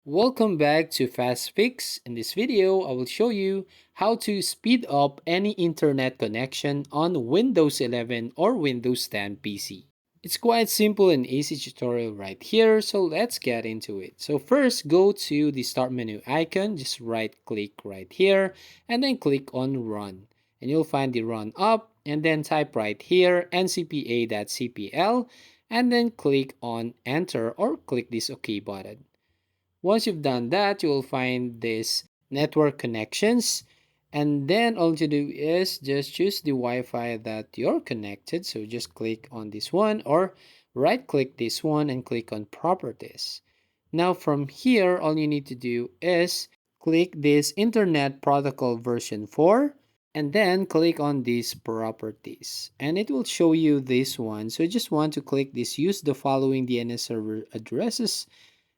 Welcome back to Fast Fix. In this video, I will show you how to speed up any internet connection on Windows 11 or Windows 10 PC. It's quite simple and easy tutorial right here, so let's get into it. So first, go to the start menu icon, just right click right here, and then click on run. And you'll find the run up, and then type right here ncpa.cpl, and then click on enter or click this OK button. Once you've done that, you will find this network connections. And then all you do is just choose the Wi-Fi that you're connected. So just click on this one or right click this one and click on properties. Now from here, all you need to do is click this Internet Protocol version 4 and then click on these properties and it will show you this one. So you just want to click this use the following DNS server addresses,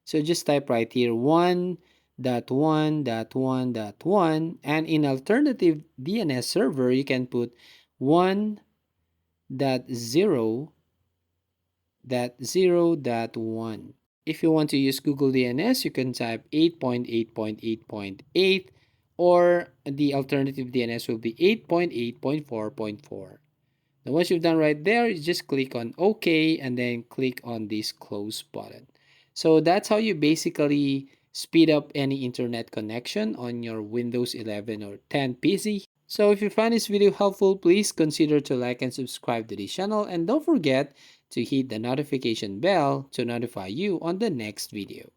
so just type right here 1.1.1.1, and in alternative DNS server, you can put 1.0.0.1. If you want to use Google DNS, you can type 8.8.8.8 or the alternative DNS will be 8.8.4.4. Now once you've done right there, you just click on OK and then click on this close button. So that's how you basically speed up any internet connection on your Windows 11 or 10 PC. So if you find this video helpful, please consider to like and subscribe to this channel and don't forget to hit the notification bell to notify you on the next video.